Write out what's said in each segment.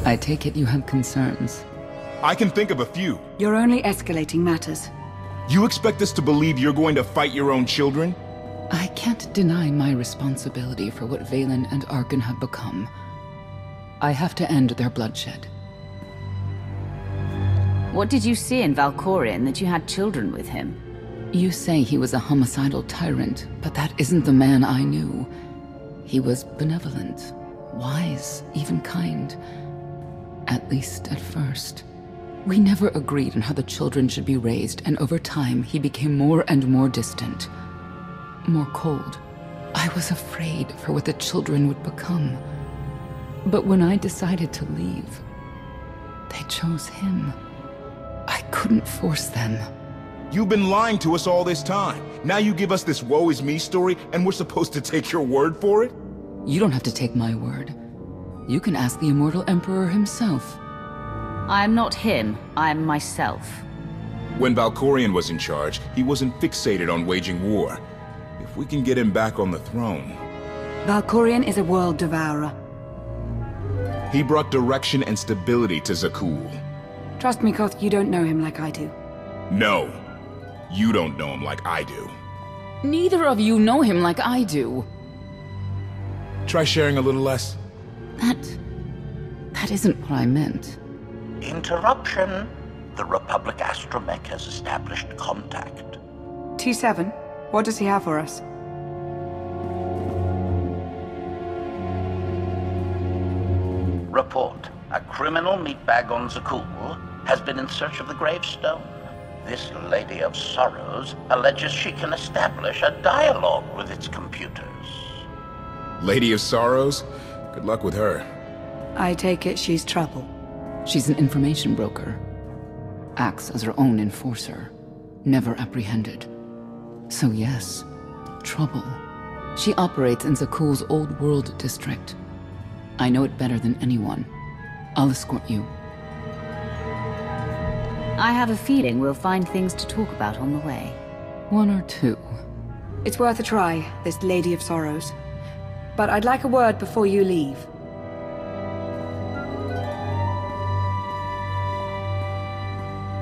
I take it you have concerns. I can think of a few. You're only escalating matters. You expect us to believe you're going to fight your own children? I can't deny my responsibility for what Valen and Arkan have become. I have to end their bloodshed. What did you see in Valkorion that you had children with him? You say he was a homicidal tyrant, but that isn't the man I knew. He was benevolent, wise, even kind. At least at first. We never agreed on how the children should be raised, and over time he became more and more distant. More cold. I was afraid for what the children would become. But when I decided to leave, they chose him. I couldn't force them. You've been lying to us all this time. Now you give us this woe is me story, and we're supposed to take your word for it? You don't have to take my word. You can ask the Immortal Emperor himself. I am not him, I am myself. When Valkorion was in charge, he wasn't fixated on waging war. If we can get him back on the throne... Valkorion is a world devourer. He brought direction and stability to Zakuul. Trust me, Koth, you don't know him like I do. No. You don't know him like I do. Neither of you know him like I do. Try sharing a little less. That isn't what I meant. Interruption. The Republic astromech has established contact. TeeSeven, what does he have for us? Report. A criminal meatbag on Zakuul has been in search of the gravestone. This Lady of Sorrows alleges she can establish a dialogue with its computers. Lady of Sorrows? Good luck with her. I take it she's trouble. She's an information broker. Acts as her own enforcer. Never apprehended. So yes, trouble. She operates in Zakuul's Old World district. I know it better than anyone. I'll escort you. I have a feeling we'll find things to talk about on the way. One or two. It's worth a try, this Lady of Sorrows. But I'd like a word before you leave.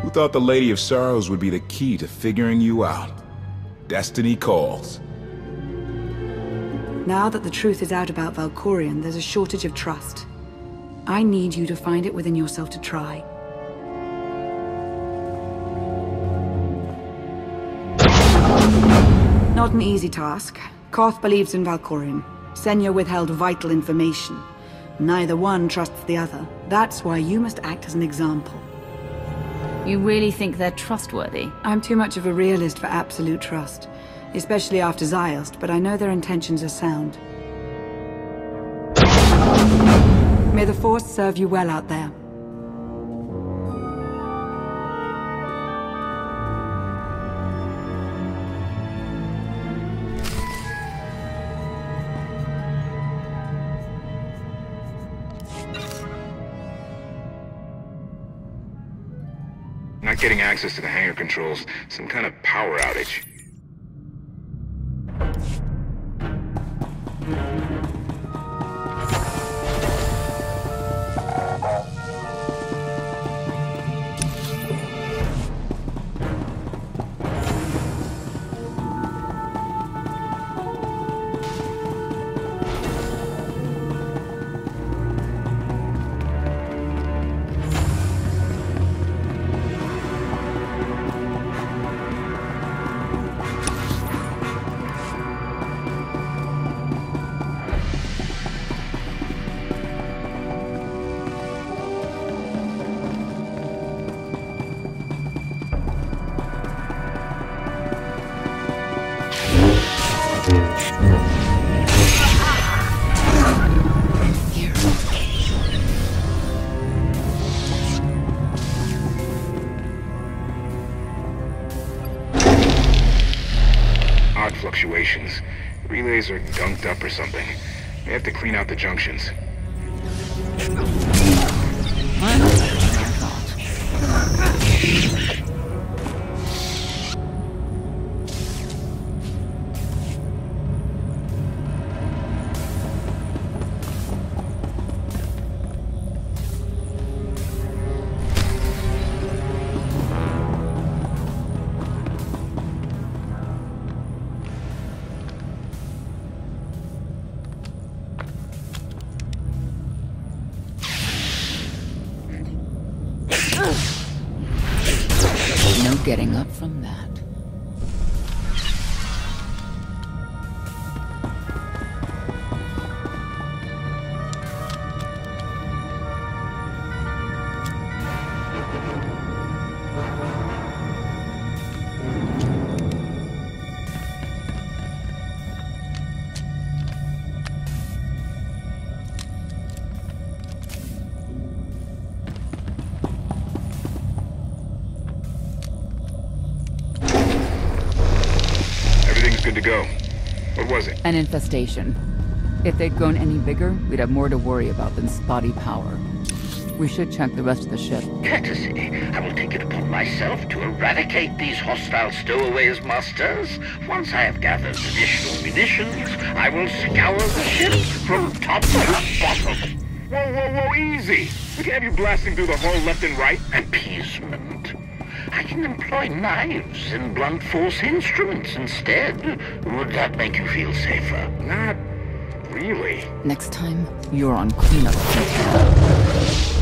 Who thought the Lady of Sorrows would be the key to figuring you out? Destiny calls. Now that the truth is out about Valkorion, there's a shortage of trust. I need you to find it within yourself to try. Not an easy task. Koth believes in Valkorion. Senya withheld vital information. Neither one trusts the other. That's why you must act as an example. You really think they're trustworthy? I'm too much of a realist for absolute trust. Especially after Ziost, but I know their intentions are sound. May the Force serve you well out there. Not getting access to the hangar controls. Some kind of power outage. Odd fluctuations. Relays are gunked up or something. They have to clean out the junctions. getting up from that. Good to go. What was it? An infestation. If they'd grown any bigger, we'd have more to worry about than spotty power. We should check the rest of the ship. Courtesy. I will take it upon myself to eradicate these hostile stowaways, masters. Once I have gathered additional munitions, I will scour the ship from top to bottom. Whoa, easy! We can have you blasting through the hull left and right. Appeasement. I can employ knives and blunt force instruments instead. Would that make you feel safer? Not really. Next time, you're on cleanup duty.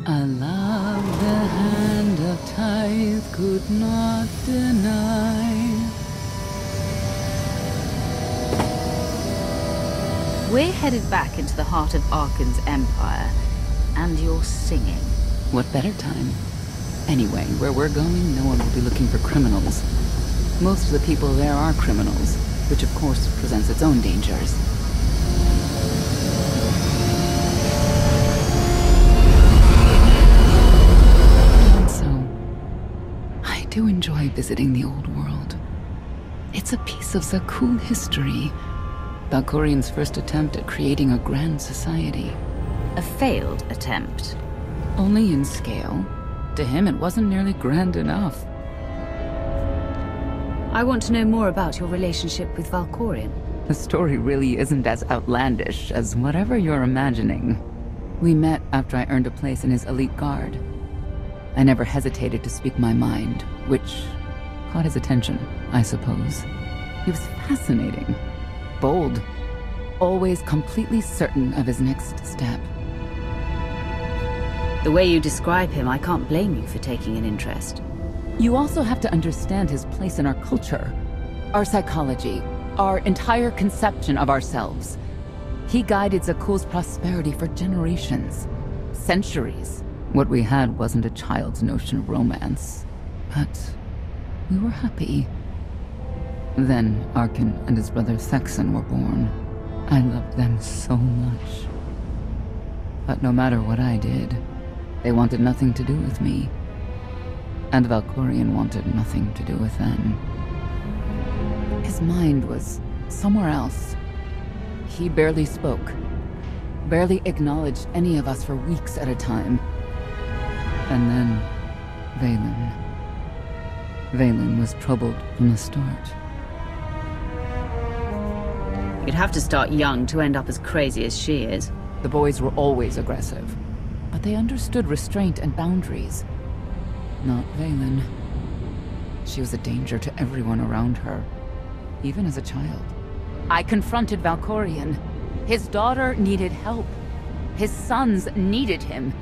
I love the hand of tithe could not deny. We're headed back into the heart of Arkan's empire, and you're singing. What better time? Anyway, where we're going, no one will be looking for criminals. Most of the people there are criminals, which of course presents its own dangers. I do enjoy visiting the old world. It's a piece of Zakuul history. Valkorian's first attempt at creating a grand society. A failed attempt. Only in scale. To him, it wasn't nearly grand enough. I want to know more about your relationship with Valkorian. The story really isn't as outlandish as whatever you're imagining. We met after I earned a place in his elite guard. I never hesitated to speak my mind, which caught his attention, I suppose. He was fascinating, bold, always completely certain of his next step. The way you describe him, I can't blame you for taking an interest. You also have to understand his place in our culture, our psychology, our entire conception of ourselves. He guided Zakuul's prosperity for generations, centuries. What we had wasn't a child's notion of romance, but we were happy. Then Arkan and his brother Thexan were born. I loved them so much. But no matter what I did, they wanted nothing to do with me. And Valkorian wanted nothing to do with them. His mind was somewhere else. He barely spoke, barely acknowledged any of us for weeks at a time. And then, Vaylin was troubled from the start. You'd have to start young to end up as crazy as she is. The boys were always aggressive, but they understood restraint and boundaries. Not Valen. She was a danger to everyone around her, even as a child. I confronted Valkorion. His daughter needed help. His sons needed him.